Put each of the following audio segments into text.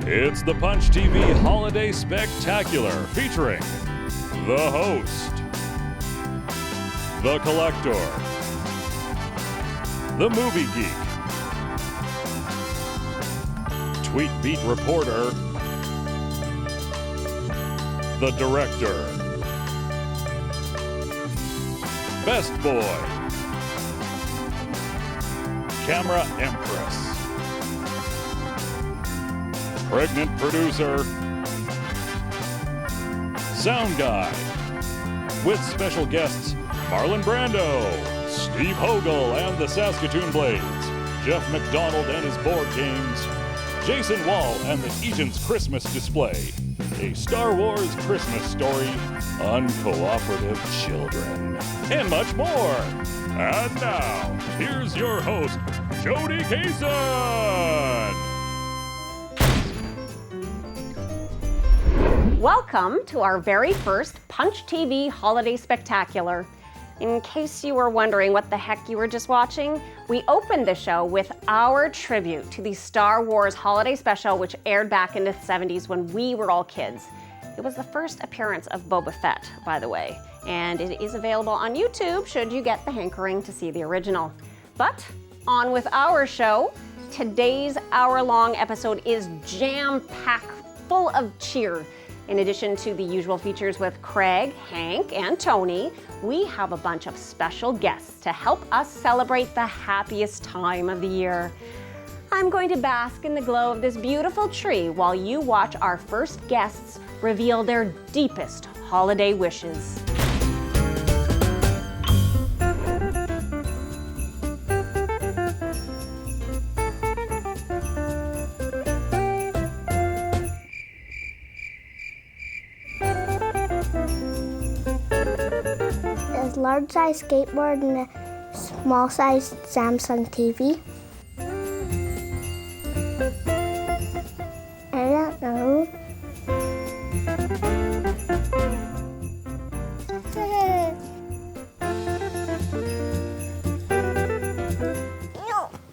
It's the Punch TV Holiday Spectacular featuring the host, the collector, the movie geek, tweet beat reporter, the director, best boy, camera empress, pregnant producer, sound guy, with special guests Marlon Brando, Steve Hogle and the Saskatoon Blades, Jeff McDonald and his board games, Jason Wall and the Eaton's Christmas display, a Star Wars Christmas story, uncooperative children, and much more. And now, here's your host, Jody Kaysen. Welcome to our very first Punch TV Holiday Spectacular. In case you were wondering what the heck you were just watching, we opened the show with our tribute to the Star Wars Holiday Special, which aired back in the 70s when we were all kids. It was the first appearance of Boba Fett, by the way, and it is available on YouTube should you get the hankering to see the original. But on with our show. Today's hour-long episode is jam-packed full of cheer. In addition to the usual features with Craig, Hank, and Tony, we have a bunch of special guests to help us celebrate the happiest time of the year. I'm going to bask in the glow of this beautiful tree while you watch our first guests reveal their deepest holiday wishes. Large size skateboard and a small size Samsung TV. I don't know.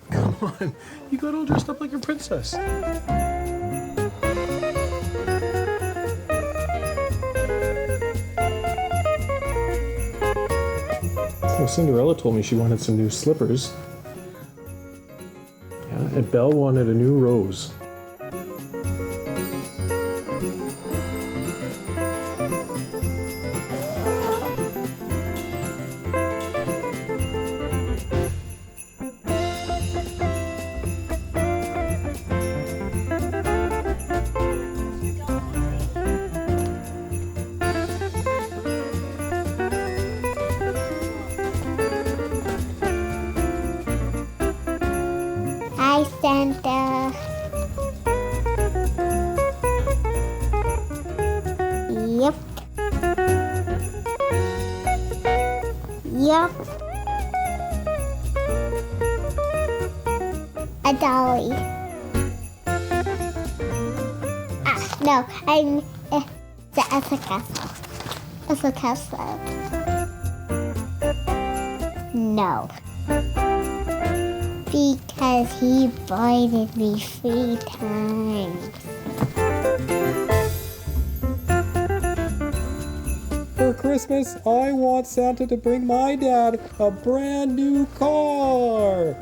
Come on, you got all dressed up like a princess. Well, Cinderella told me she wanted some new slippers. Yeah, and Belle wanted a new rose. Hi, Santa. Yep. Yep. A dolly. No, it's a castle. It's a castle. No. Because he bited me 3 times. For Christmas, I want Santa to bring my dad a brand new car.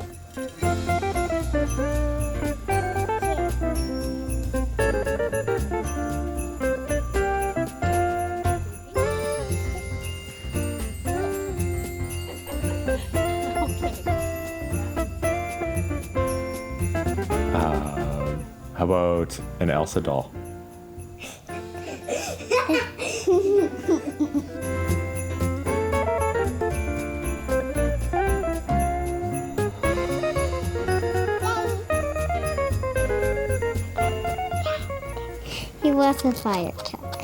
How about an Elsa doll? He was a fire truck.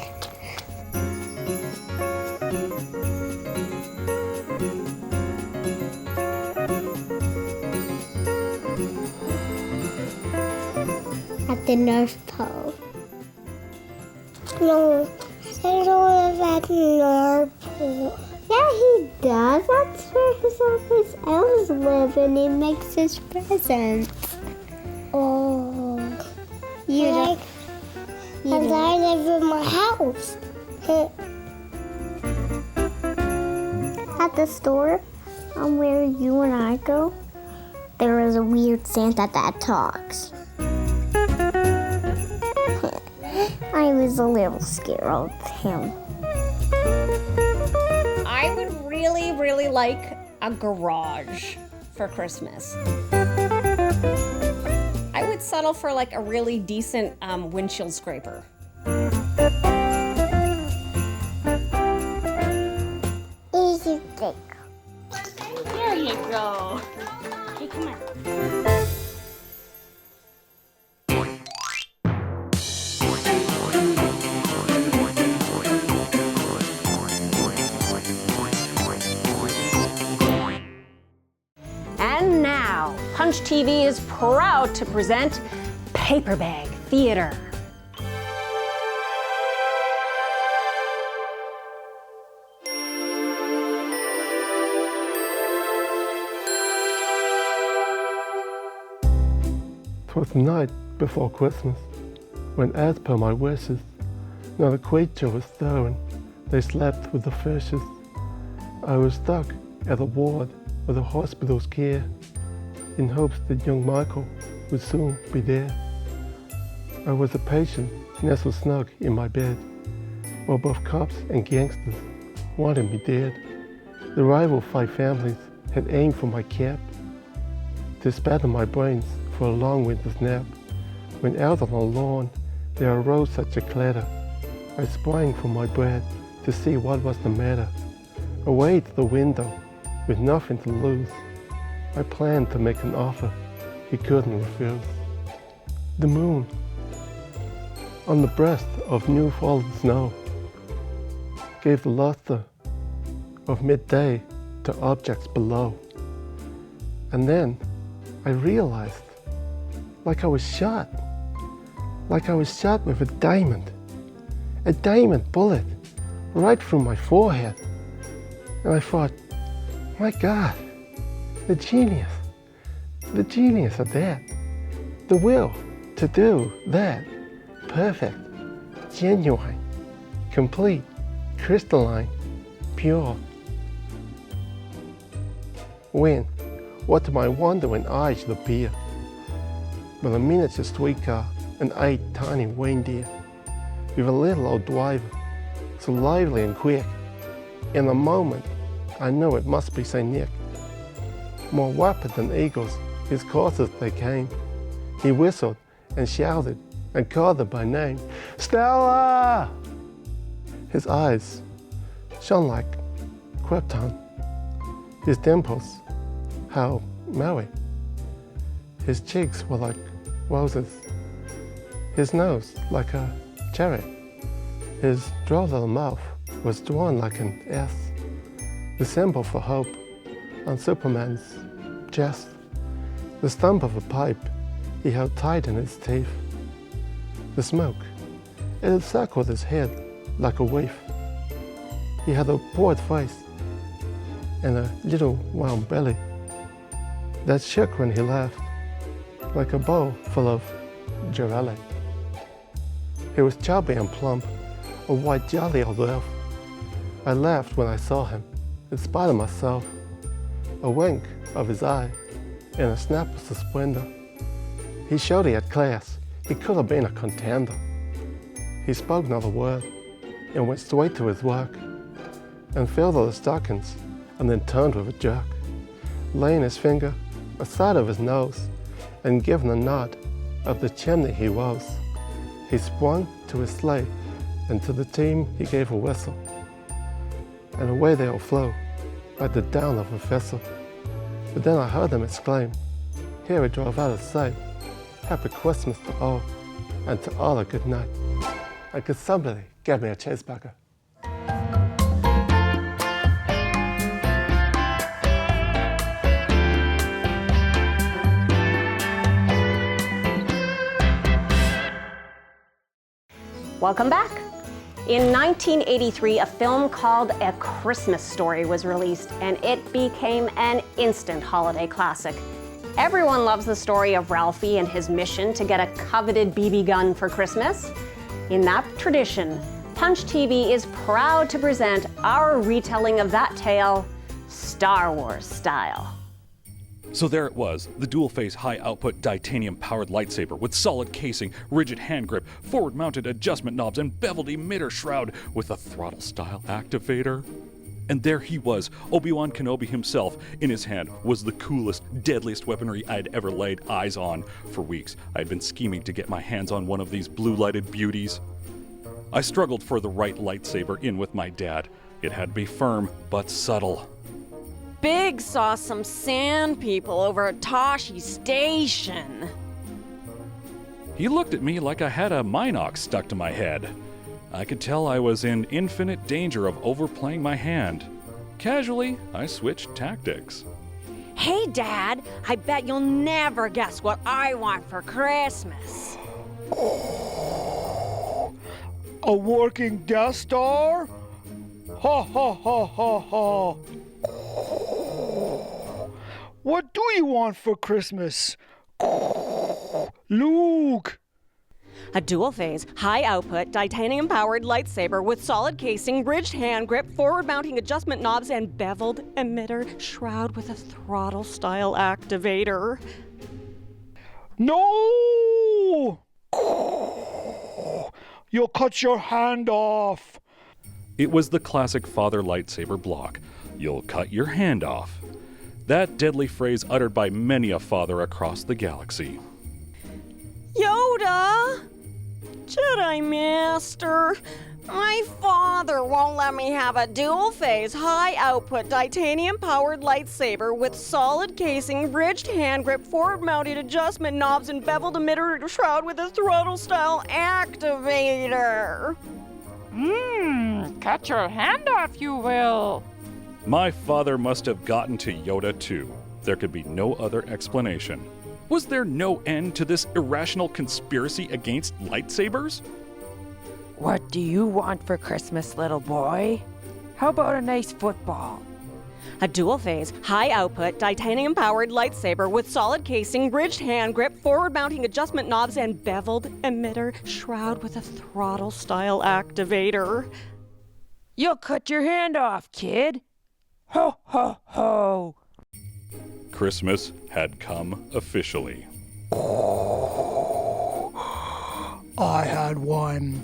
At the North Pole. No, I don't live at the North Pole. Yeah, he does. That's where all his elves live, and he makes his presents. Oh. And I live in my house. At the store, where you and I go, there is a weird Santa that talks. I was a little scared of him. I would really, really like a garage for Christmas. I would settle for like a really decent windshield scraper. Easy thing. There you go. Okay, come on. And now, Punch TV is proud to present Paper Bag Theater. "'Twas the night before Christmas, when as per my wishes, not a creature was stirring, they slept with the fishes. I was stuck at a ward of the hospital's care, in hopes that young Michael would soon be there. I was a patient nestled snug in my bed, while both cops and gangsters wanted me dead. The rival fight families had aimed for my cap, to spatter my brains for a long winter's nap. When out on the lawn there arose such a clatter, I sprang from my bed to see what was the matter. Away to the window, with nothing to lose, I planned to make an offer he couldn't refuse. The moon, on the breast of new fallen snow, gave the luster of midday to objects below. And then I realized, like I was shot with a diamond bullet right through my forehead. And I thought, my God, the genius of that, the will to do that, perfect, genuine, complete, crystalline, pure. When, what to my wondering eyes should appear, but a miniature streetcar and 8 tiny reindeer, with a little old driver, so lively and quick. In a moment, I knew it must be St. Nick. More rapid than eagles, his coursers they came. He whistled and shouted and called her by name. Stella! His eyes shone like krypton. His dimples, how merry. His cheeks were like roses. His nose like a cherry. His droll little mouth was drawn like an S, the symbol for hope on Superman's chest. The stump of a pipe he held tight in his teeth. The smoke, it had circled his head like a wave. He had a broad face and a little round belly that shook when he laughed, like a bowl full of jelly. He was chubby and plump, a white jolly old elf. I laughed when I saw him, in spite of myself. A wink of his eye and a snap of the splendor. He showed he had class. He could have been a contender. He spoke not a word and went straight to his work and filled all the stockings and then turned with a jerk, laying his finger aside of his nose and giving a nod of the chimney he rose. He sprung to his sleigh, and to the team he gave a whistle, and away they all flew like the down of a thistle. But then I heard him exclaim, here he drove out of sight, Happy Christmas to all, and to all a good night. And could somebody get me a cheeseburger? Welcome back. In 1983, a film called A Christmas Story was released, and it became an instant holiday classic. Everyone loves the story of Ralphie and his mission to get a coveted BB gun for Christmas. In that tradition, Punch TV is proud to present our retelling of that tale, Star Wars style. So there it was, the dual-phase high-output titanium-powered lightsaber with solid casing, rigid hand grip, forward-mounted adjustment knobs, and beveled emitter shroud with a throttle-style activator. And there he was, Obi-Wan Kenobi himself. In his hand was the coolest, deadliest weaponry I'd ever laid eyes on. For weeks, I'd been scheming to get my hands on one of these blue-lighted beauties. I struggled for the right lightsaber in with my dad. It had to be firm, but subtle. Big saw some sand people over at Toshi Station. He looked at me like I had a Minox stuck to my head. I could tell I was in infinite danger of overplaying my hand. Casually, I switched tactics. Hey, Dad, I bet you'll never guess what I want for Christmas. A working Death Star? Ha ha ha ha ha. What do you want for Christmas? Luke! A dual-phase, high-output, titanium-powered lightsaber with solid casing, ridged hand grip, forward-mounting adjustment knobs, and beveled emitter shroud with a throttle-style activator. No! You'll cut your hand off. It was the classic father lightsaber block. You'll cut your hand off. That deadly phrase uttered by many a father across the galaxy. Yoda! Jedi Master, my father won't let me have a dual-phase, high-output, titanium-powered lightsaber with solid casing, ridged hand grip, forward-mounted adjustment knobs, and beveled emitter shroud with a throttle-style activator. Cut your hand off, you will. My father must have gotten to Yoda too. There could be no other explanation. Was there no end to this irrational conspiracy against lightsabers? What do you want for Christmas, little boy? How about a nice football? A dual-phase, high-output, titanium-powered lightsaber with solid casing, ridged hand grip, forward-mounting adjustment knobs, and beveled emitter shroud with a throttle-style activator. You'll cut your hand off, kid. Ho, ho, ho. Christmas had come officially. I had one.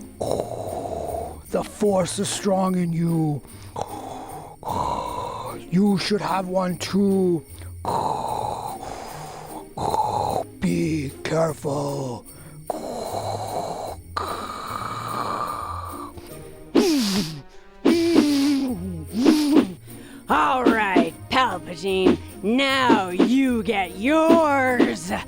The Force is strong in you. You should have one too. Be careful. All right, Palpatine, now you get yours. I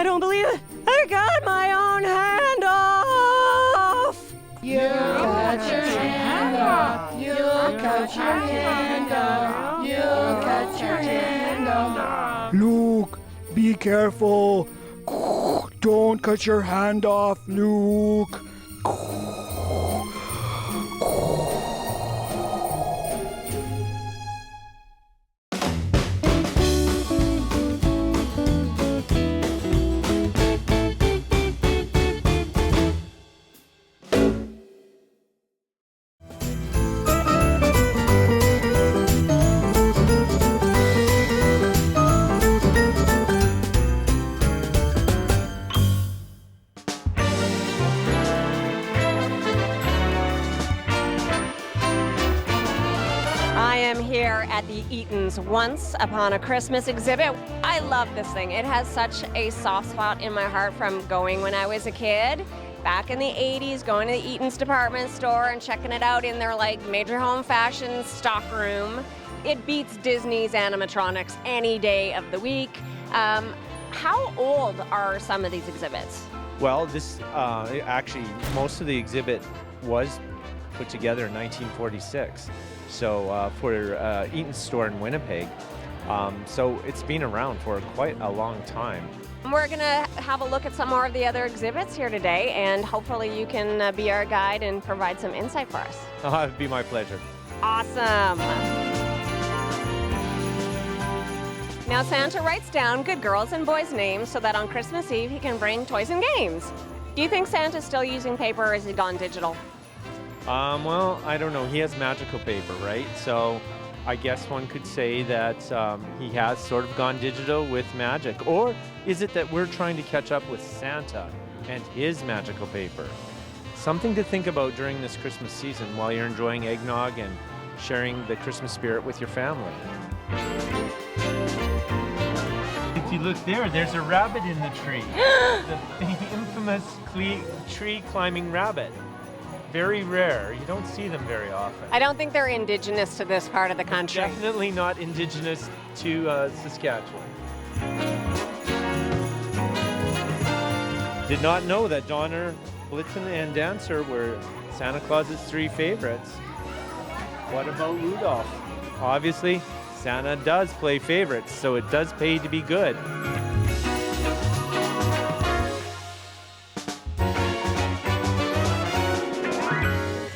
don't believe it. I got my own hand off. You cut your hand off. You cut your hand off. You cut your hand off. Luke, be careful. Don't cut your hand off, Luke. At the Eaton's Once Upon a Christmas exhibit. I love this thing. It has such a soft spot in my heart from going when I was a kid. Back in the 80s, going to the Eaton's department store and checking it out in their like major home fashion stock room. It beats Disney's animatronics any day of the week. How old are some of these exhibits? Well, this actually, most of the exhibit was put together in 1946. So for Eaton's store in Winnipeg. So it's been around for quite a long time. We're gonna have a look at some more of the other exhibits here today, and hopefully you can be our guide and provide some insight for us. It'd be my pleasure. Awesome. Now Santa writes down good girls and boys' names so that on Christmas Eve he can bring toys and games. Do you think Santa's still using paper, or has he gone digital? Well, I don't know. He has magical paper, right? So I guess one could say that he has sort of gone digital with magic. Or is it that we're trying to catch up with Santa and his magical paper? Something to think about during this Christmas season while you're enjoying eggnog and sharing the Christmas spirit with your family. If you look there, there's a rabbit in the tree. The infamous tree climbing rabbit. Very rare. You don't see them very often. I don't think they're indigenous to this part of the country. Definitely not indigenous to Saskatchewan. Did not know that Donner, Blitzen, and Dancer were Santa Claus's 3 favorites. What about Rudolph? Obviously, Santa does play favorites, so it does pay to be good.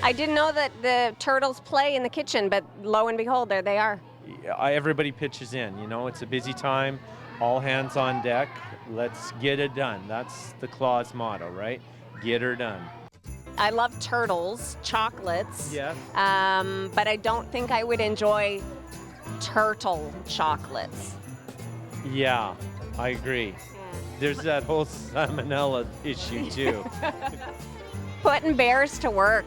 I didn't know that the turtles play in the kitchen, but lo and behold, there they are. Everybody pitches in, you know, it's a busy time, all hands on deck, let's get it done. That's the Claus motto, right? Get her done. I love turtles, chocolates. Yes. But I don't think I would enjoy turtle chocolates. Yeah, I agree. There's that whole salmonella issue too. Putting bears to work.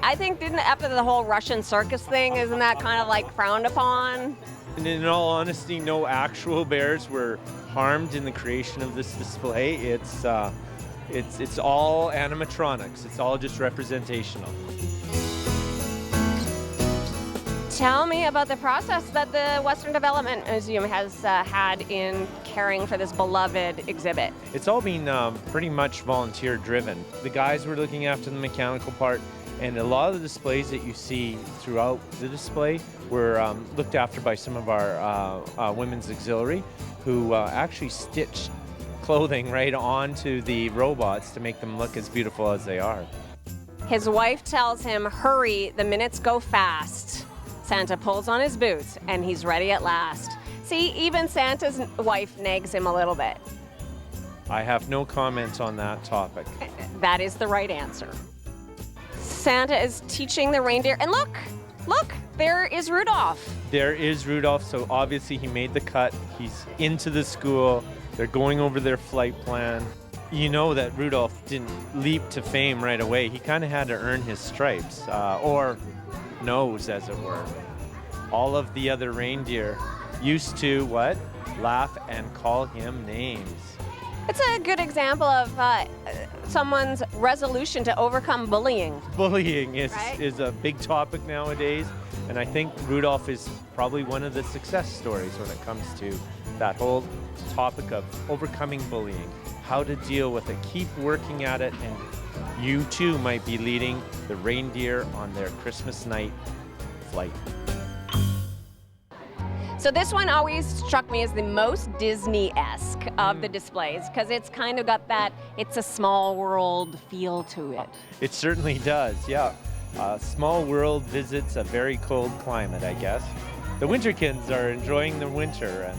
I think after the whole Russian circus thing, isn't that kind of like frowned upon? And in all honesty, no actual bears were harmed in the creation of this display. It's all animatronics. It's all just representational. Tell me about the process that the Western Development Museum has had in caring for this beloved exhibit. It's all been pretty much volunteer driven. The guys were looking after the mechanical part, and a lot of the displays that you see throughout the display were looked after by some of our women's auxiliary, who actually stitched clothing right onto the robots to make them look as beautiful as they are. His wife tells him, hurry, the minutes go fast. Santa pulls on his boots, and he's ready at last. See, even Santa's wife nags him a little bit. I have no comment on that topic. That is the right answer. Santa is teaching the reindeer, and look, there is Rudolph. There is Rudolph, so obviously he made the cut. He's into the school. They're going over their flight plan. You know that Rudolph didn't leap to fame right away. He kind of had to earn his stripes, or nose, as it were. All of the other reindeer used to, what? Laugh and call him names. It's a good example of someone's resolution to overcome bullying. Bullying is a big topic nowadays, and I think Rudolph is probably one of the success stories when it comes to that whole topic of overcoming bullying, how to deal with it, keep working at it, and you too might be leading the reindeer on their Christmas night flight. So this one always struck me as the most Disney-esque of the displays, because it's kind of got that it's a small world feel to it. It certainly does, yeah. Small world visits a very cold climate, I guess. The Winterkins are enjoying the winter,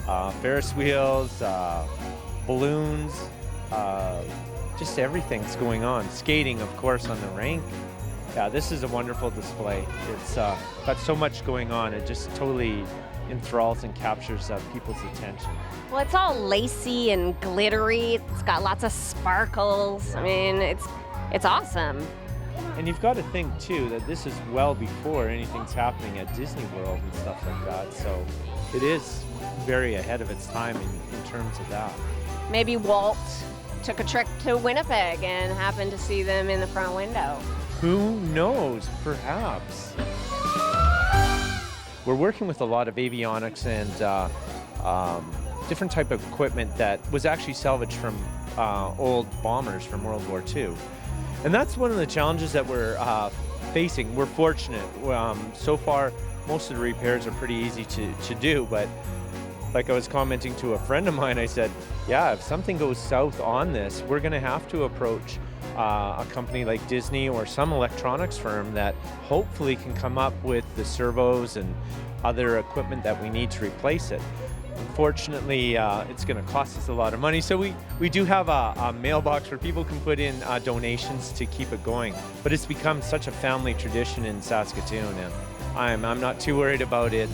and Ferris wheels, balloons, just everything's going on. Skating, of course, on the rink. Yeah, this is a wonderful display. It's got so much going on. It just totally enthralls and captures people's attention. Well, it's all lacy and glittery. It's got lots of sparkles. I mean, it's awesome. And you've got to think, too, that this is well before anything's happening at Disney World and stuff like that. So it is very ahead of its time in terms of that. Maybe Walt took a trip to Winnipeg and happened to see them in the front window. Who knows? Perhaps. We're working with a lot of avionics and different type of equipment that was actually salvaged from old bombers from World War II. And that's one of the challenges that we're facing. We're fortunate. So far, most of the repairs are pretty easy to do, but like I was commenting to a friend of mine, I said, yeah, if something goes south on this, we're going to have to approach a company like Disney or some electronics firm that hopefully can come up with the servos and other equipment that we need to replace it. Unfortunately, it's going to cost us a lot of money, so we do have a mailbox where people can put in donations to keep it going. But it's become such a family tradition in Saskatoon, and I'm not too worried about it.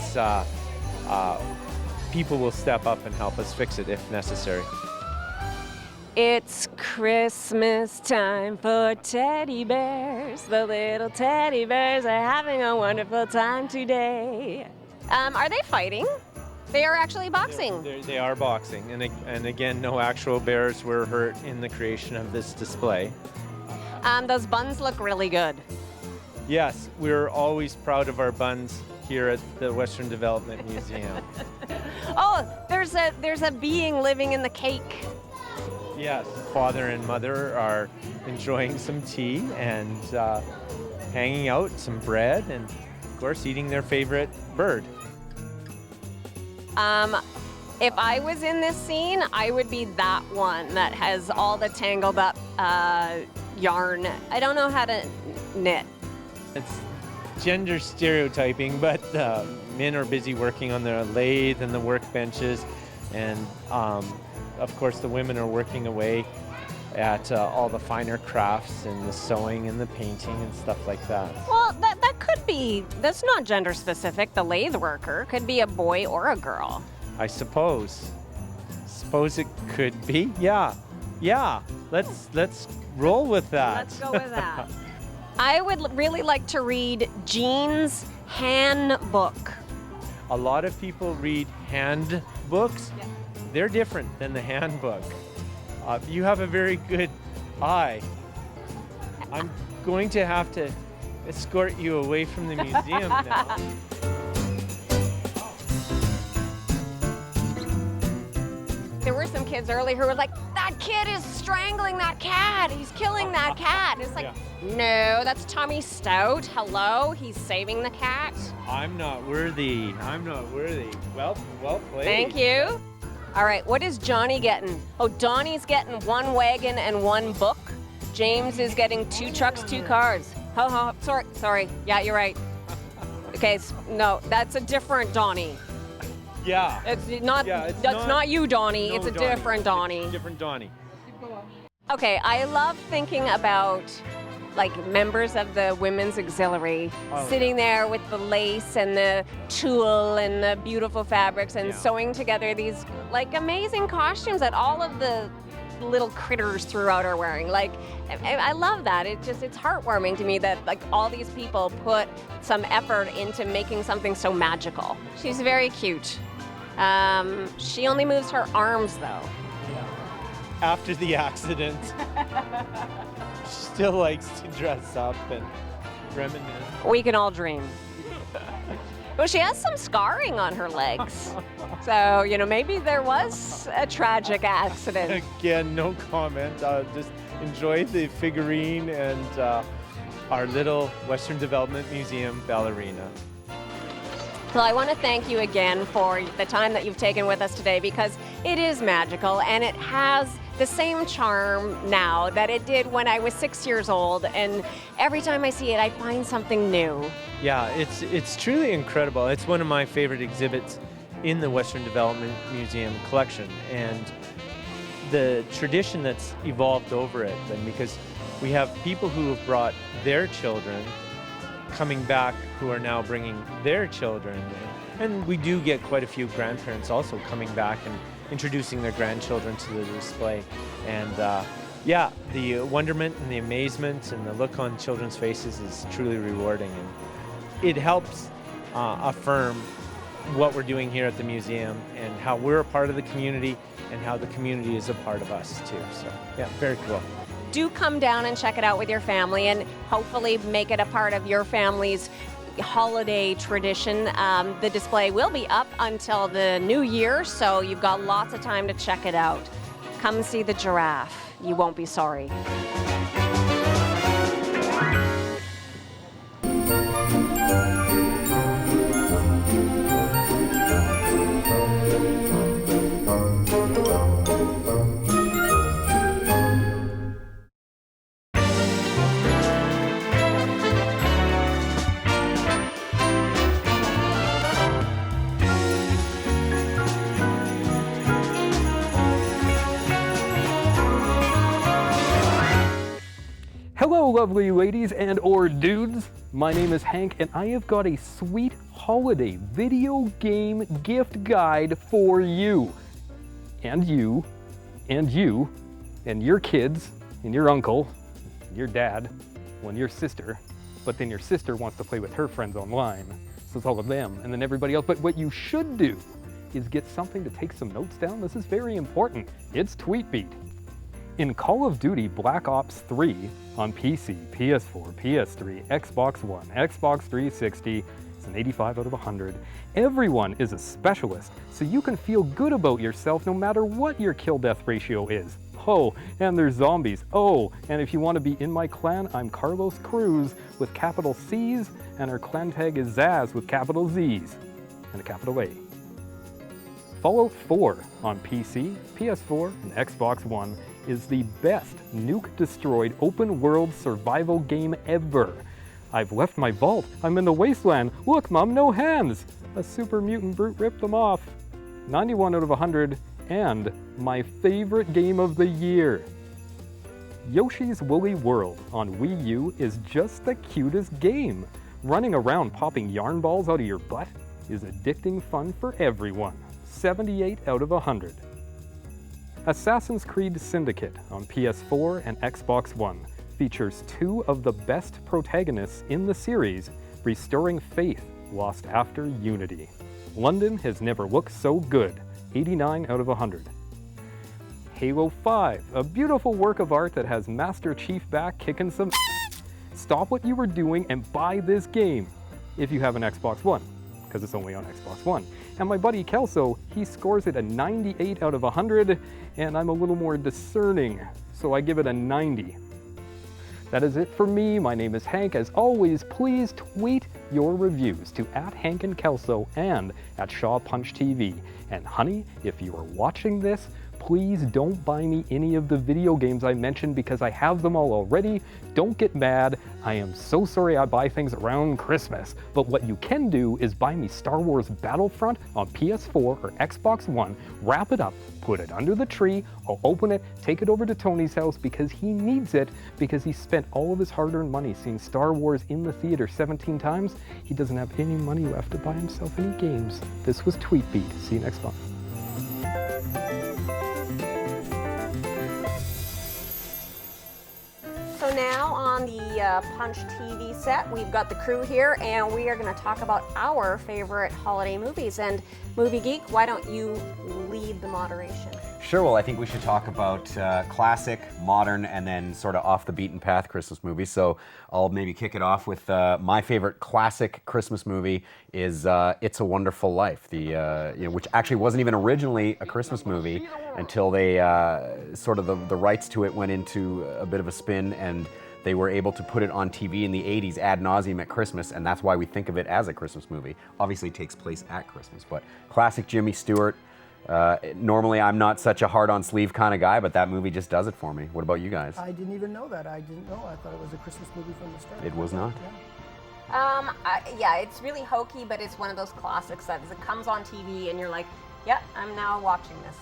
People will step up and help us fix it if necessary. It's Christmas time for teddy bears. The little teddy bears are having a wonderful time today. Are they fighting? They are actually boxing. They are boxing, and again, no actual bears were hurt in the creation of this display. Those buns look really good. Yes, we're always proud of our buns here at the Western Development Museum. Oh, there's a being living in the cake. Yes, father and mother are enjoying some tea and hanging out, some bread, and of course eating their favorite bird. If I was in this scene, I would be that one that has all the tangled up yarn. I don't know how to knit. It's gender stereotyping, but men are busy working on the lathe and the workbenches, and of course the women are working away at all the finer crafts and the sewing and the painting and stuff like that. Well, that could be, that's not gender specific. The lathe worker could be a boy or a girl. I suppose it could be. Yeah. Let's roll with that. Let's go with that. I would really like to read Jean's handbook. A lot of people read handbooks. Yeah. They're different than the handbook. You have a very good eye. I'm going to have to escort you away from the museum now. There were some kids earlier who were like, that kid is strangling that cat. He's killing that cat. And it's like, no, that's Tommy Stout. Hello, he's saving the cat. I'm not worthy. Well played. Thank you. All right, what is Johnny getting? Oh, Donnie's getting one wagon and one book. James is getting 2 trucks, 2 cars. Sorry. Yeah, you're right. Okay, no, that's a different Donnie. Yeah. That's not you, Donnie. No, it's a Donnie. different Donnie. Different Donnie. Okay, I love thinking about like members of the women's auxiliary sitting there with the lace and the tulle and the beautiful fabrics and sewing together these like amazing costumes that all of the little critters throughout are wearing. Like, I love that. It's heartwarming to me that like all these people put some effort into making something so magical. She's very cute. She only moves her arms though. After the accident, she still likes to dress up and reminisce. We can all dream. Well, she has some scarring on her legs. So, maybe there was a tragic accident. Again, no comment. Just enjoy the figurine and our little Western Development Museum ballerina. Well, I want to thank you again for the time that you've taken with us today because it is magical and it has the same charm now that it did when I was 6 years old. And every time I see it, I find something new. Yeah, it's truly incredible. It's one of my favorite exhibits in the Western Development Museum collection, and the tradition that's evolved over it. And because we have people who have brought their children coming back who are now bringing their children, and we do get quite a few grandparents also coming back and introducing their grandchildren to the display. And the wonderment and the amazement and the look on children's faces is truly rewarding, and it helps affirm what we're doing here at the museum and how we're a part of the community and how the community is a part of us too. So yeah, very cool. Do come down and check it out with your family and hopefully make it a part of your family's holiday tradition. The display will be up until the new year, so you've got lots of time to check it out. Come see the giraffe. You won't be sorry. Hello, lovely ladies and or dudes. My name is Hank, and I have got a sweet holiday video game gift guide for you. And you, and you, and your kids, and your uncle, and your dad, and your sister. But then your sister wants to play with her friends online. So it's all of them, and then everybody else. But what you should do is get something to take some notes down. This is very important. It's TweetBeat. In Call of Duty Black Ops 3 on PC, PS4, PS3, Xbox One, Xbox 360, it's an 85 out of 100. Everyone is a specialist, so you can feel good about yourself no matter what your kill-death ratio is. Oh, and there's zombies. Oh, and if you want to be in my clan, I'm Carlos Cruz with capital C's, and our clan tag is Zaz with capital Z's and a capital A. Fallout 4 on PC, PS4, and Xbox One is the best nuke-destroyed open-world survival game ever. I've left my vault. I'm in the wasteland. Look, Mom, no hands. A super mutant brute ripped them off. 91 out of 100, and my favorite game of the year. Yoshi's Woolly World on Wii U is just the cutest game. Running around popping yarn balls out of your butt is addicting fun for everyone. 78 out of 100. Assassin's Creed Syndicate on PS4 and Xbox One features two of the best protagonists in the series, restoring faith lost after Unity. London has never looked so good. 89 out of 100. Halo 5, a beautiful work of art that has Master Chief back kicking some Stop what you were doing and buy this game if you have an Xbox One, because it's only on Xbox One. And my buddy Kelso, he scores it a 98 out of 100, and I'm a little more discerning, so I give it a 90. That is it for me. My name is Hank. As always, please tweet your reviews to @HankandKelso and @ShawPunchTV. And honey, if you are watching this, please don't buy me any of the video games I mentioned because I have them all already. Don't get mad. I am so sorry I buy things around Christmas. But what you can do is buy me Star Wars Battlefront on PS4 or Xbox One, wrap it up, put it under the tree, I'll open it, take it over to Tony's house because he needs it because he spent all of his hard-earned money seeing Star Wars in the theater 17 times. He doesn't have any money left to buy himself any games. This was TweetBeat. See you next month. So now on the Punch TV set, we've got the crew here, and we are going to talk about our favorite holiday movies. And Movie Geek, why don't you lead the moderation? Sure, well, I think we should talk about classic, modern, and then sort of off the beaten path Christmas movies. So I'll maybe kick it off with my favorite classic Christmas movie is It's a Wonderful Life, which actually wasn't even originally a Christmas movie until they sort of the rights to it went into a bit of a spin, and they were able to put it on TV in the 80s ad nauseum at Christmas, and that's why we think of it as a Christmas movie. Obviously, it takes place at Christmas, but classic Jimmy Stewart. Normally, I'm not such a hard-on-sleeve kind of guy, but that movie just does it for me. What about you guys? I didn't even know that. I didn't know. I thought it was a Christmas movie from the start. It was not? Yeah, it's really hokey, but it's one of those classics that as it comes on TV and you're like, yep, I'm now watching this.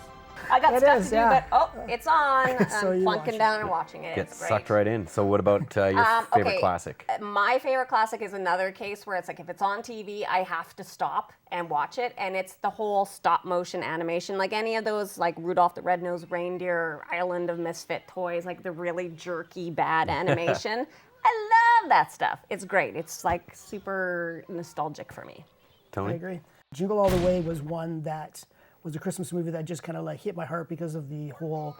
I got stuff to do, but it's on. So I'm plunking down and watching it. Get It's great. sucked right in. So what about your favorite classic? My favorite classic is another case where it's like if it's on TV, I have to stop and watch it, and it's the whole stop motion animation, like any of those, like Rudolph the Red-Nosed Reindeer, Island of Misfit Toys, like the really jerky bad animation. I love that stuff. It's great. It's like super nostalgic for me. Tony? I agree. Jingle All the Way was one that was a Christmas movie that just kind of like hit my heart because of the whole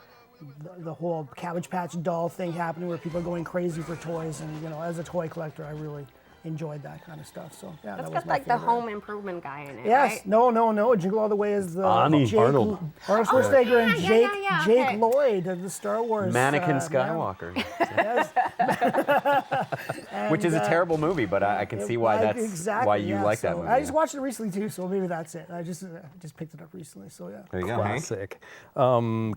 Cabbage Patch doll thing happening where people are going crazy for toys, and as a toy collector, I really enjoyed that kind of stuff. So yeah, That's that was got my like favorite. the home improvement guy in it. Yes, right? no. Jingle All the Way is the Arnold. Arnold Schwarzenegger and yeah, Jake okay. Lloyd of the Star Wars. Mannequin Skywalker. Yes. Which is a terrible movie, but I can see why that's exactly, why you like that so movie. I just watched it recently too, so maybe that's it. I just picked it up recently, so yeah. There you go, Hank. Classic.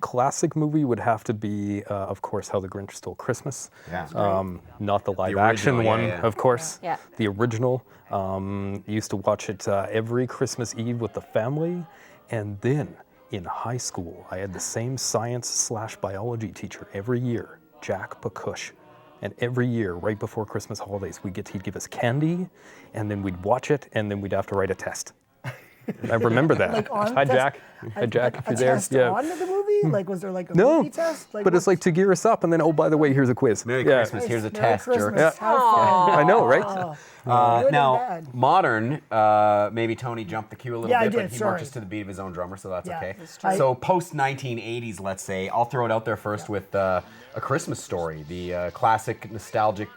Classic movie would have to be, of course, How the Grinch Stole Christmas. Yeah. Not the live original, action one, yeah. of course. Yeah. The original. Used to watch it every Christmas Eve with the family, and then in high school, I had the same science/biology teacher every year, Jack Pacush. And every year, right before Christmas holidays, he'd give us candy, and then we'd watch it, and then we'd have to write a test. I remember that. Like on Hi, test? Jack. Hi, Jack, if A you're there. test on the movie? Like, was there like a No, movie test? Like, but it's like to gear us up, and then, oh, by the way, here's a quiz. Merry Christmas, here's a Merry test, jerk. Christmas. How fun. I know, right? Good and Now, bad. modern, maybe Tony jumped the cue a little Yeah, I bit, but did, he sorry. marches to the beat of his own drummer, so that's Yeah, okay. that's true. So post-1980s, let's say, I'll throw it out there first with A Christmas Story, the classic nostalgic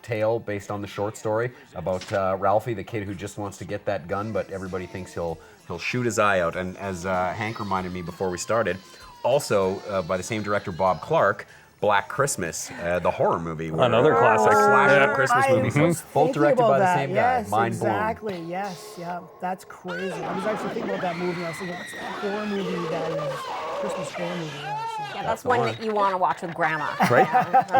tale based on the short story about Ralphie, the kid who just wants to get that gun, but everybody thinks he'll shoot his eye out. And as Hank reminded me before we started, also by the same director, Bob Clark, Black Christmas, the horror movie. Another classic. Slasher Christmas movie. So both Thinking directed about by the that. same Yes, guy. Mind exactly. Yes, yeah, that's crazy. I was actually thinking about that movie. And I was thinking, what's that horror movie that is Christmas horror movie? Yeah, that's one that you want to watch with grandma. Right?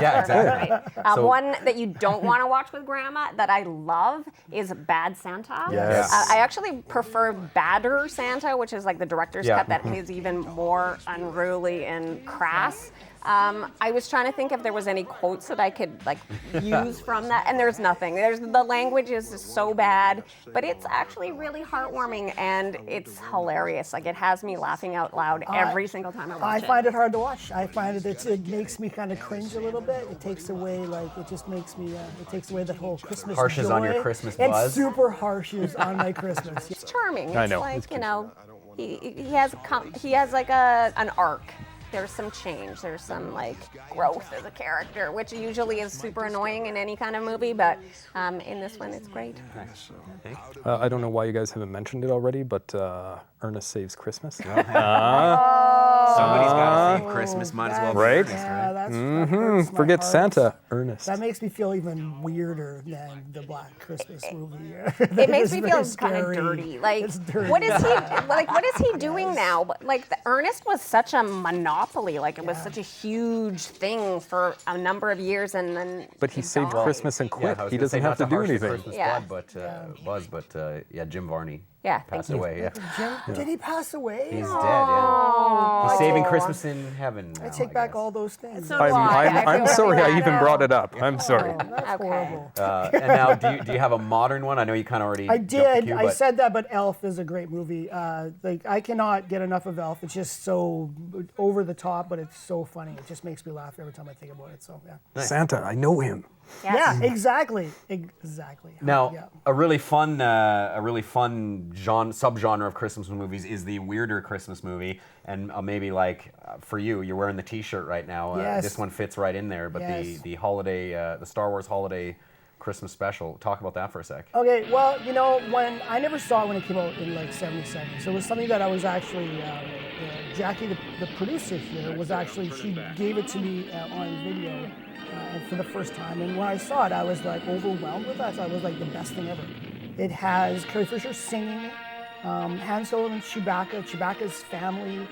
Yeah, exactly. Right. So- One that you don't want to watch with grandma that I love is Bad Santa. Yes. I actually prefer Badder Santa, which is like the director's Yeah. cut that is even more unruly and crass. I was trying to think if there was any quotes that I could like use from that, and there's nothing. The language is just so bad, but it's actually really heartwarming and it's hilarious. Like it has me laughing out loud every single time I watch it. I find it hard to watch. I find it makes me kind of cringe a little bit. It takes away it just makes me it takes away that whole Christmas Harshes joy. on your Christmas buzz. It's super harshes on my Christmas. It's charming. I It's know, like, it's you know, he has like an arc. There's some change. There's some like growth as a character, which usually is super annoying in any kind of movie, but in this one, it's great. I don't know why you guys haven't mentioned it already, but Ernest Saves Christmas. Somebody's got to save Christmas. Might as well be Right? Ernest, Yeah, that hurts my Forget heart. Santa, Ernest. That makes me feel even weirder than the Black Christmas movie. It makes me feel kind of dirty. Like, It's dirty. what is he like? What is he doing now? Like, Ernest was such a monopoly. Like, it was such a huge thing for a number of years, and then. But he saved died. Christmas and quit. I was he gonna doesn't say, have not to do harsh the anything. Christmas Yeah. but Jim Varney Yeah, thank passed you. away. Yeah. Jim, did he pass away? He's dead. Yeah. He's saving Christmas in heaven. I take back all those things. So do I. I I'm feel sorry really I even bad. brought it up. I'm sorry. That's Okay. horrible. And now, do you have a modern one? I know you kind of already. I jumped the did. queue, I but- said that, but Elf is a great movie. Like I cannot get enough of Elf. It's just so over the top, but it's so funny. It just makes me laugh every time I think about it. So yeah. Santa, I know him. Yes. Yeah, exactly. Exactly. Now, Yeah. a really fun subgenre of Christmas movies is the weirder Christmas movie, and maybe like for you, you're wearing the T-shirt right now. Yes. This one fits right in there. But Yes. the holiday, the Star Wars holiday Christmas special. Talk about that for a sec. Okay, well, you know, when I never saw it when it came out in like '77, so it was something that I was actually Jackie, the producer here, was actually she gave it to me on video and for the first time, and when I saw it, I was like overwhelmed with that. So it was like the best thing ever. It has Carrie Fisher singing, Han Solo and Chewbacca, Chewbacca's family.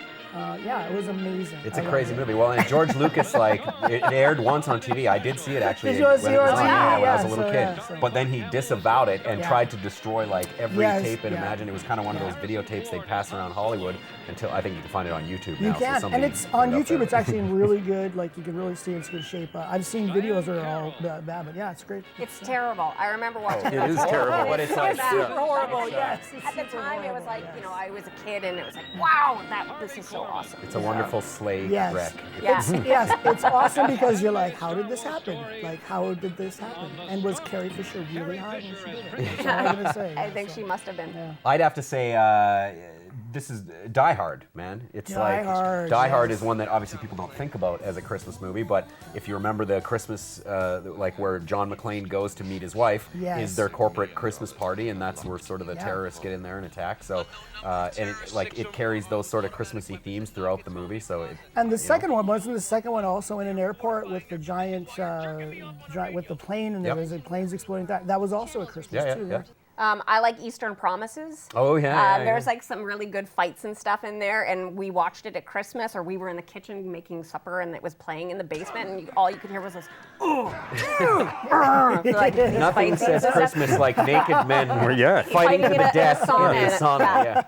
Yeah, it was amazing. It's I a loved crazy it. movie. Well, and George Lucas, like, it aired once on TV. I did see it actually Did you when see it it was on on, TV? when I was Yeah, a little so, kid. yeah, so- But then he disavowed it and Yeah. tried to destroy like every Yes, tape and yeah. imagine. It was kind of one of those videotapes they pass around Hollywood until I think you can find it on YouTube now. You so can, and somebody it's put on it up YouTube. there. It's actually in really good. Like you can really see it's good shape. I've seen videos that are all bad, but yeah, it's great. It's terrible. I remember watching It is terrible. But it's like super horrible. Yes. At the time, it was like, you know, I was a kid, and it was like, wow, this is so awesome. It's a wonderful sleigh Yes. wreck. Yeah. Yes, it's awesome because you're like, how did this happen? Like, how did this happen? And was Carrie Fisher really high when she did it? That's all I'm gonna say. I think she must have been. I'd have to say this is Die Hard, man. It's Die like Hard, Die Hard yes. is one that obviously people don't think about as a Christmas movie, but if you remember the Christmas, like where John McClane goes to meet his wife, Yes. is their corporate Christmas party, and that's where sort of the Yeah. terrorists get in there and attack. So, and it carries those sort of Christmassy themes throughout the movie. So, And the second one wasn't the second one also in an airport with the giant with the plane and there Yep. was planes exploding. That was also a Christmas Yeah, too. yeah. I like Eastern Promises. Oh, yeah. There's like some really good fights and stuff in there, and we watched it at Christmas, or we were in the kitchen making supper, and it was playing in the basement, and all you could hear was this, like, Nothing says Christmas like naked men fighting to the death in the sauna.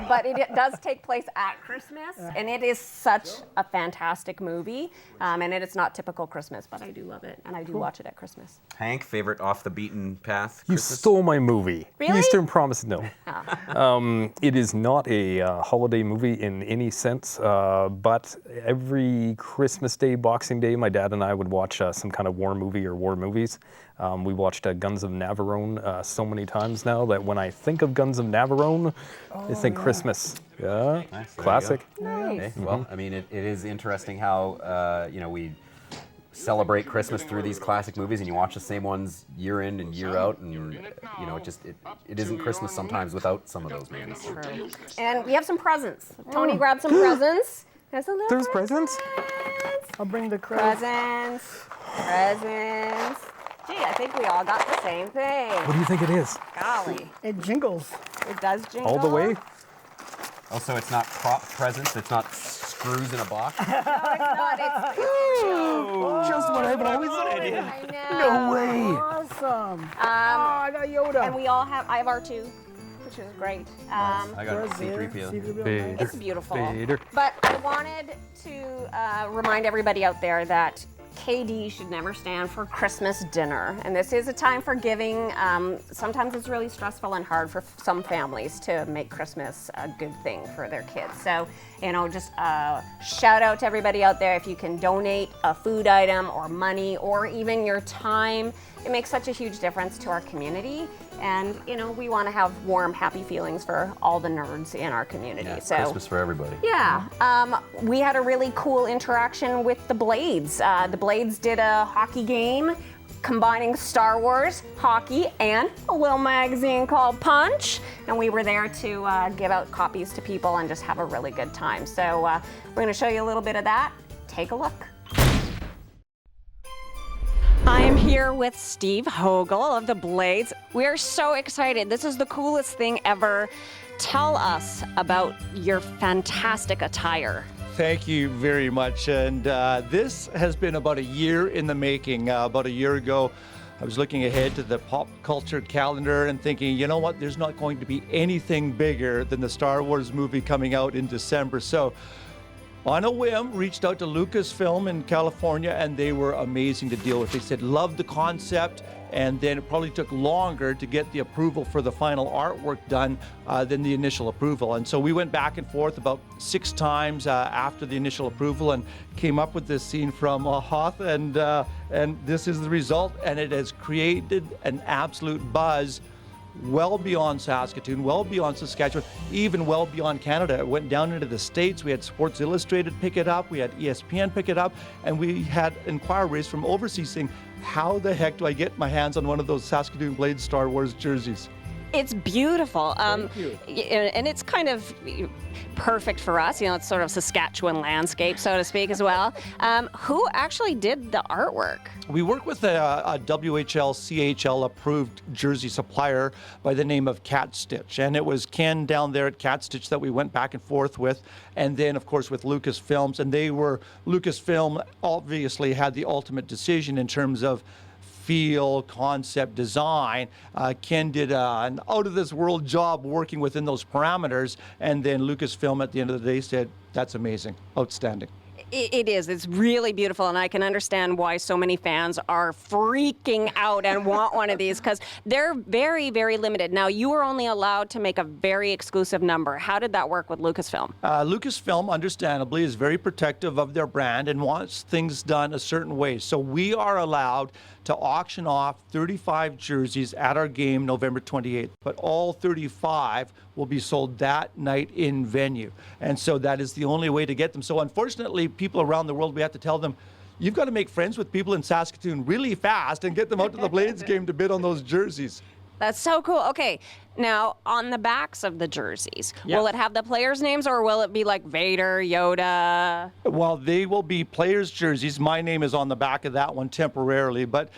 But it does take place at Christmas, and it is such a fantastic movie, and it's not typical Christmas, but I do love it, and I do watch it at Christmas. Hank, favorite off the beaten path? You stole my movie. Really? Eastern Promise, no. It is not a holiday movie in any sense, but every Christmas Day, Boxing Day, my dad and I would watch some kind of war movie or war movies. We watched Guns of Navarone so many times now that when I think of Guns of Navarone, I think Christmas. Yeah, nice. Classic. Nice. Okay. Well, I mean, it is interesting how, we celebrate Christmas through these classic movies, and you watch the same ones year in and year out, and it isn't Christmas sometimes without some of those movies. True. And we have some presents. Tony grabbed some presents. There's presents? I'll bring the credit. Presents. Gee, I think we all got the same thing. What do you think it is? Golly. It jingles. It does jingle. All the way? Also, it's not prop presents. It's not screws in a box. No, it's not. It's Just what I've always wanted. I know. No way. Awesome. I got Yoda. And we all have, I have R2, which is great. I got C-3PO. It's beautiful. Vader. But I wanted to remind everybody out there that KD should never stand for Christmas dinner. And this is a time for giving. Sometimes it's really stressful and hard for some families to make Christmas a good thing for their kids. So, just shout out to everybody out there. If you can donate a food item or money or even your time, it makes such a huge difference to our community. And, we want to have warm, happy feelings for all the nerds in our community. Yeah, so Christmas for everybody. Yeah. We had a really cool interaction with the Blades. The Blades did a hockey game combining Star Wars, hockey, and a little magazine called Punch. And we were there to give out copies to people and just have a really good time. So we're going to show you a little bit of that. Take a look. I am here with Steve Hogle of the Blades. We are so excited. This is the coolest thing ever. Tell us about your fantastic attire. Thank you very much. And this has been about a year in the making. About a year ago, I was looking ahead to the pop culture calendar and thinking, you know what, there's not going to be anything bigger than the Star Wars movie coming out in December. So on a whim, reached out to Lucasfilm in California, and they were amazing to deal with. They said, love the concept, and then it probably took longer to get the approval for the final artwork done than the initial approval. And so we went back and forth about 6 times after the initial approval and came up with this scene from Hoth, and this is the result, and it has created an absolute buzz well beyond Saskatoon, well beyond Saskatchewan, even well beyond Canada. It went down into the States. We had Sports Illustrated pick it up, we had ESPN pick it up, and we had inquiries from overseas saying, how the heck do I get my hands on one of those Saskatoon Blades Star Wars jerseys? It's beautiful. Thank you. And it's kind of perfect for us. It's sort of Saskatchewan landscape, so to speak, as well. Who actually did the artwork? We work with a WHL, CHL approved jersey supplier by the name of Cat Stitch. And it was Ken down there at Cat Stitch that we went back and forth with. And then, of course, with Lucasfilms. And Lucasfilm obviously had the ultimate decision in terms of feel, concept, design. Ken did an out-of-this-world job working within those parameters, and then Lucasfilm at the end of the day said, that's amazing, outstanding. It is. It's really beautiful, and I can understand why so many fans are freaking out and want one of these, because they're very, very limited. Now, you were only allowed to make a very exclusive number. How did that work with Lucasfilm? Lucasfilm, understandably, is very protective of their brand and wants things done a certain way. So we are allowed to auction off 35 jerseys at our game November 28th, but all 35 will be sold that night in venue. And so that is the only way to get them. So unfortunately, people around the world, we have to tell them, you've got to make friends with people in Saskatoon really fast and get them out to the Blades game to bid on those jerseys. That's so cool. Okay, Now, on the backs of the jerseys, Yeah. will it have the players' names or will it be like Vader, Yoda? Well, they will be players' jerseys. My name is on the back of that one temporarily, but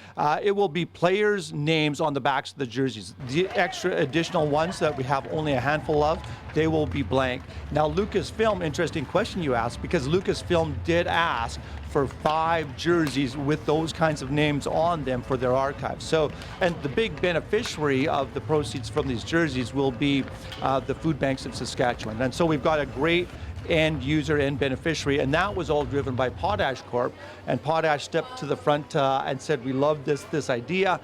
it will be players' names on the backs of the jerseys. The extra additional ones that we have only a handful of, they will be blank. Now, Lucasfilm, interesting question you asked, because Lucasfilm did ask for 5 jerseys with those kinds of names on them for their archives. So, and the big beneficiary of the proceeds from these jerseys will be the food banks of Saskatchewan. And so we've got a great end user and beneficiary, and that was all driven by Potash Corp. And Potash stepped to the front and said, we love this idea.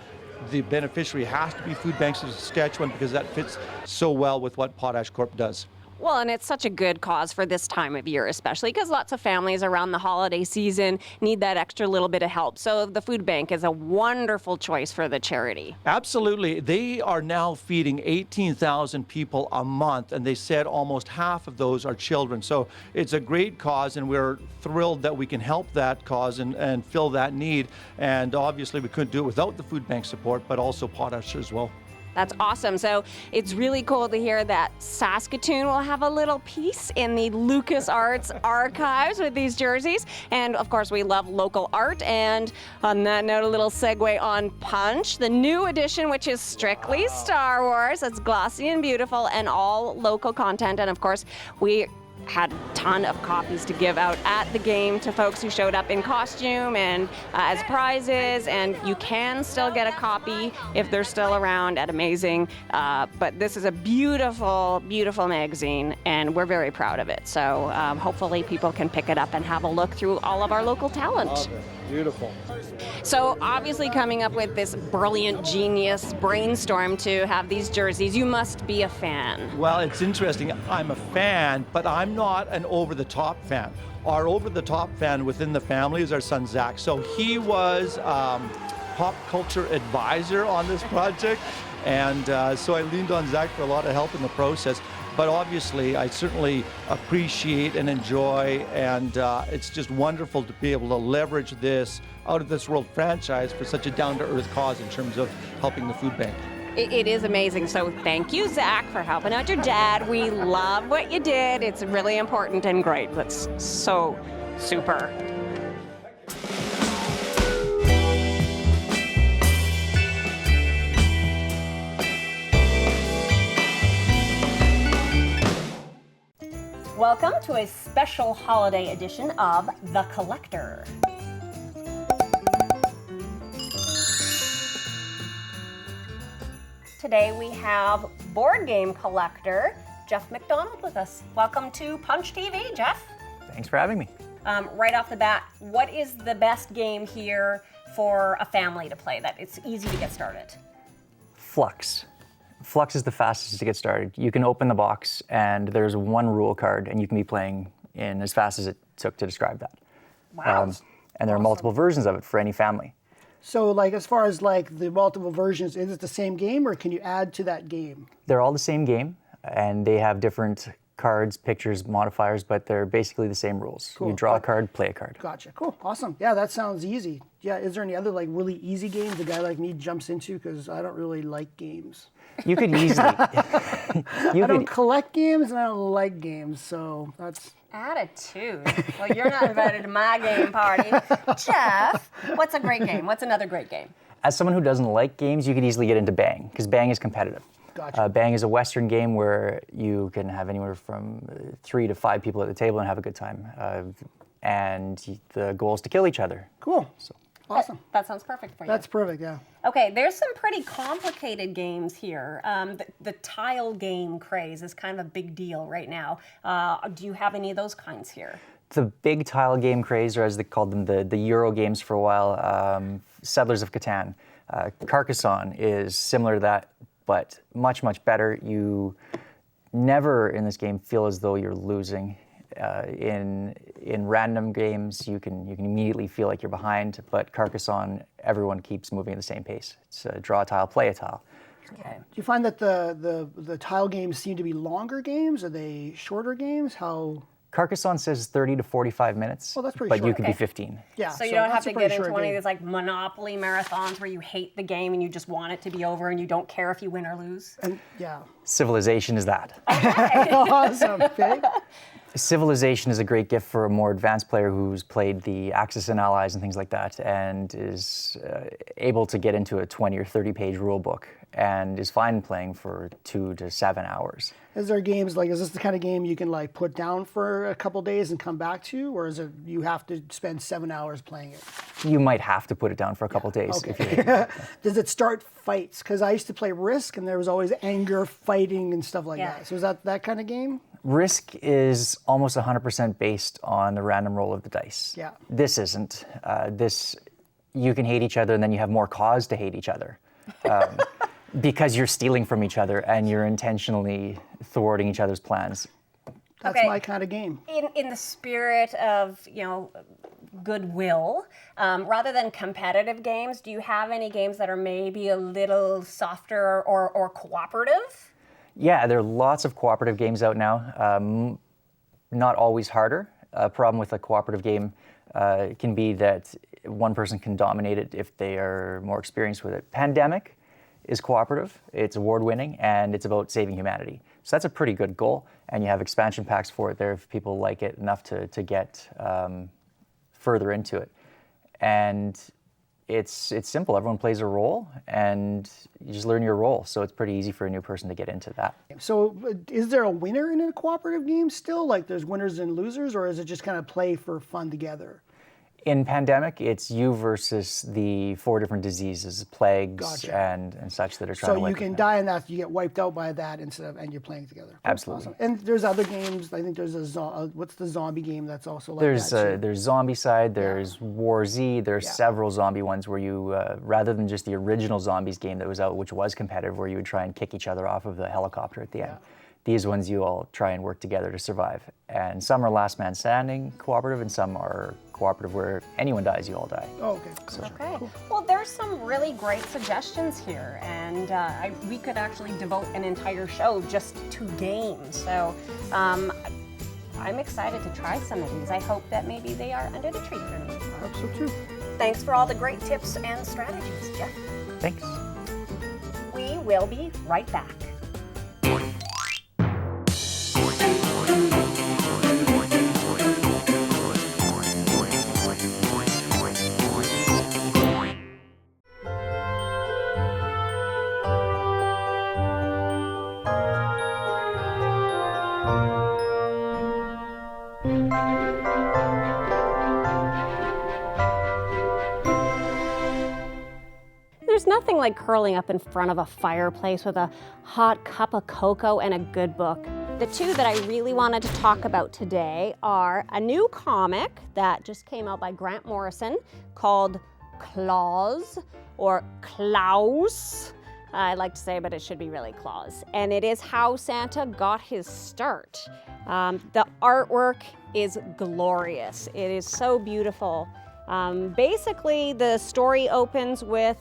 The beneficiary has to be food banks of Saskatchewan because that fits so well with what Potash Corp does. Well, and it's such a good cause for this time of year, especially because lots of families around the holiday season need that extra little bit of help. So the food bank is a wonderful choice for the charity. Absolutely. They are now feeding 18,000 people a month, and they said almost half of those are children. So it's a great cause, and we're thrilled that we can help that cause and fill that need. And obviously, we couldn't do it without the food bank support, but also Potash as well. That's awesome. So it's really cool to hear that Saskatoon will have a little piece in the LucasArts archives with these jerseys. And of course, we love local art. And on that note, a little segue on Punch, the new edition, which is strictly Star Wars. It's glossy and beautiful and all local content. And of course, we had a ton of copies to give out at the game to folks who showed up in costume and as prizes, and you can still get a copy if they're still around at Amazing. But this is a beautiful, beautiful magazine, and we're very proud of it. So hopefully people can pick it up and have a look through all of our local talent. Beautiful. So obviously coming up with this brilliant genius brainstorm to have these jerseys, you must be a fan. Well, it's interesting. I'm a fan, but I'm not an over-the-top fan. Our over-the-top fan within the family is our son, Zach. So he was pop culture advisor on this project. And so I leaned on Zach for a lot of help in the process. But obviously, I certainly appreciate and enjoy, and it's just wonderful to be able to leverage this out of this world franchise for such a down-to-earth cause in terms of helping the food bank. It is amazing. So thank you, Zach, for helping out your dad. We love what you did. It's really important and great. That's so super. Welcome to a special holiday edition of The Collector. Today we have board game collector Jeff McDonald with us. Welcome to Punch TV, Jeff. Thanks for having me. Right off the bat, what is the best game here for a family to play that it's easy to get started? Flux. Flux is the fastest to get started. You can open the box and there's one rule card and you can be playing in as fast as it took to describe that. Wow. And there are multiple versions of it for any family. So like as far as like the multiple versions, is it the same game or can you add to that game? They're all the same game and they have different cards, pictures, modifiers, but they're basically the same rules. Cool. You draw a card, play a card. Gotcha. Cool. Awesome. Yeah, that sounds easy. Yeah, is there any other like really easy games a guy like me jumps into? Because I don't really like games. You could easily. I don't collect games and I don't like games, so that's... Attitude. Well, you're not invited to my game party. Jeff, what's a great game? What's another great game? As someone who doesn't like games, you could easily get into Bang, because Bang is competitive. Gotcha. Bang is a Western game where you can have anywhere from 3 to 5 people at the table and have a good time. And the goal is to kill each other. Cool. So. Awesome. That sounds perfect for you. That's perfect, yeah. Okay, there's some pretty complicated games here. The tile game craze is kind of a big deal right now. Do you have any of those kinds here? The big tile game craze, or as they called them, the Euro games for a while, Settlers of Catan. Carcassonne is similar to that, but much, much better. You never in this game feel as though you're losing. In random games, you can immediately feel like you're behind, but Carcassonne, everyone keeps moving at the same pace. It's draw a tile, play a tile. Okay. Do you find that the tile games seem to be longer games? Are they shorter games? How? Carcassonne says 30 to 45 minutes, Well, that's pretty but short. you could be Okay. 15. Yeah. So you don't have that's to a get pretty into short one of game. these like Monopoly marathons where you hate the game and you just want it to be over and you don't care if you win or lose. And yeah. Civilization is that. Awesome. Okay. Civilization is a great gift for a more advanced player who's played the Axis and Allies and things like that, and is able to get into a 20 or 30 page rule book and is fine playing for 2 to 7 hours. Is there games like, is this the kind of game you can like put down for a couple days and come back to, or is it you have to spend 7 hours playing it? You might have to put it down for a couple days. Okay. If you, Does it start fights? Because I used to play Risk, and there was always anger, fighting, and stuff like Yeah. that. So is that kind of game? Risk is almost 100% based on the random roll of the dice. Yeah. This isn't. You can hate each other, and then you have more cause to hate each other. Because you're stealing from each other and you're intentionally thwarting each other's plans. That's Okay. my kind of game. In the spirit of, goodwill, rather than competitive games, do you have any games that are maybe a little softer or cooperative? Yeah, there are lots of cooperative games out now. Not always harder. A problem with a cooperative game can be that one person can dominate it if they are more experienced with it. Pandemic is cooperative, it's award-winning, and it's about saving humanity. So that's a pretty good goal, and you have expansion packs for it there if people like it enough to get further into it. And it's simple, everyone plays a role, and you just learn your role, so it's pretty easy for a new person to get into that. So is there a winner in a cooperative game still? Like there's winners and losers, or is it just kind of play for fun together? In Pandemic, it's you versus the 4 different diseases, plagues, Gotcha. and such that are trying to So wipe you can die in that, you get wiped out by that and you're playing together. Absolutely. Awesome. And there's other games. I think there's what's the zombie game that's also like There's that too? there's Zombicide, there's War Z, there's several zombie ones where you, rather than just the original Zombies game that was out, which was competitive, where you would try and kick each other off of the helicopter at the end. These ones you all try and work together to survive. And some are last man standing cooperative, and some are cooperative where if anyone dies, you all die. Oh, okay. Okay. Well, there's some really great suggestions here, and we could actually devote an entire show just to games. So I'm excited to try some of these. I hope that maybe they are under the tree for me. I hope so too. Thanks for all the great tips and strategies, Jeff. Thanks. We will be right back. There's nothing like curling up in front of a fireplace with a hot cup of cocoa and a good book. The two that I really wanted to talk about today are a new comic that just came out by Grant Morrison called Claus, or Klaus. I like to say, but it should be really Claus. And it is how Santa got his start. The artwork is glorious. It is so beautiful. Basically, the story opens with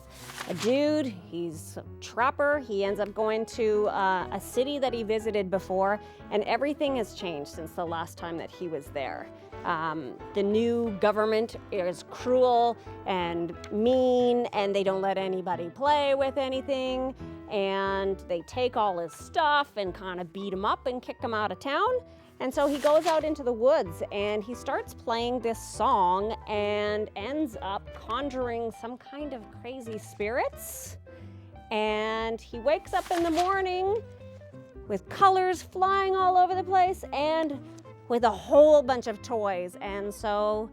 a dude, he's a trapper, he ends up going to a city that he visited before, and everything has changed since the last time that he was there. The new government is cruel and mean, and they don't let anybody play with anything, and they take all his stuff and kind of beat him up and kick him out of town. And so he goes out into the woods and he starts playing this song and ends up conjuring some kind of crazy spirits. And he wakes up in the morning with colors flying all over the place and with a whole bunch of toys. And so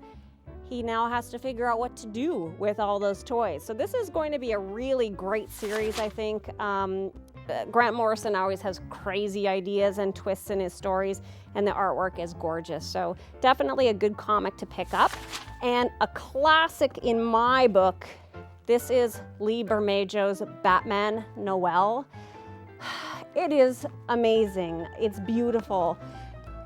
he now has to figure out what to do with all those toys. So this is going to be a really great series, I think. Grant Morrison always has crazy ideas and twists in his stories, and the artwork is gorgeous. So definitely a good comic to pick up. And a classic in my book, this is Lee Bermejo's Batman Noel. It is amazing. It's beautiful.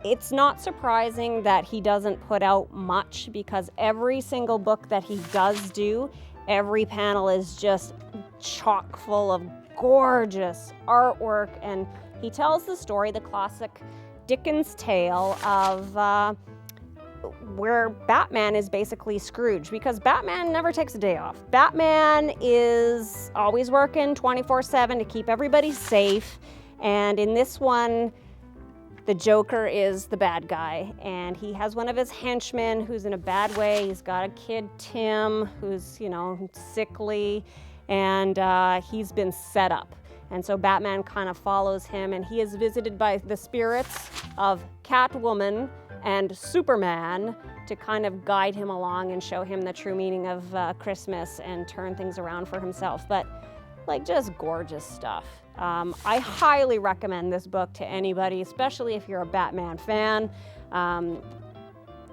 It's not surprising that he doesn't put out much, because every single book that he does do, every panel is just chock full of gorgeous artwork, and he tells the story, the classic Dickens tale of where Batman is basically Scrooge, because Batman never takes a day off. Batman is always working 24/7 to keep everybody safe, and in this one, the Joker is the bad guy, and he has one of his henchmen who's in a bad way. He's got a kid, Tim, who's, sickly, and he's been set up. And so Batman kind of follows him, and he is visited by the spirits of Catwoman and Superman to kind of guide him along and show him the true meaning of Christmas and turn things around for himself. But just gorgeous stuff. I highly recommend this book to anybody, especially if you're a Batman fan.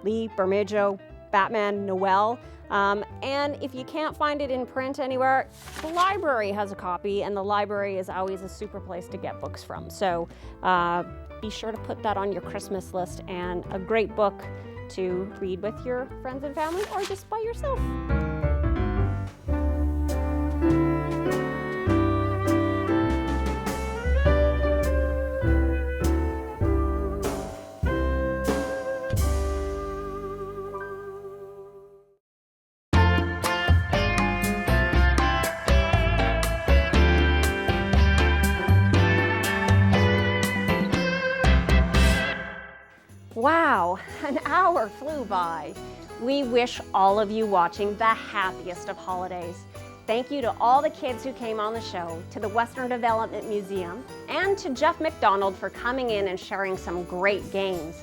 Lee Bermejo, Batman Noel. And if you can't find it in print anywhere, the library has a copy, and the library is always a super place to get books from. So be sure to put that on your Christmas list, and a great book to read with your friends and family or just by yourself. Wow, an hour flew by. We wish all of you watching the happiest of holidays. Thank you to all the kids who came on the show, to the Western Development Museum, and to Jeff McDonald for coming in and sharing some great games.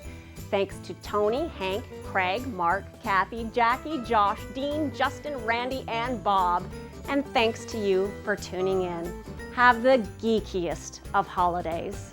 Thanks to Tony, Hank, Craig, Mark, Kathy, Jackie, Josh, Dean, Justin, Randy, and Bob. And thanks to you for tuning in. Have the geekiest of holidays.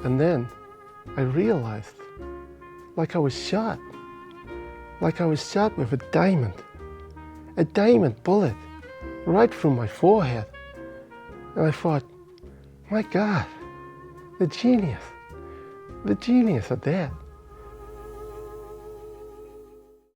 And then I realized, like I was shot with a diamond bullet right through my forehead. And I thought, my God, the genius of death.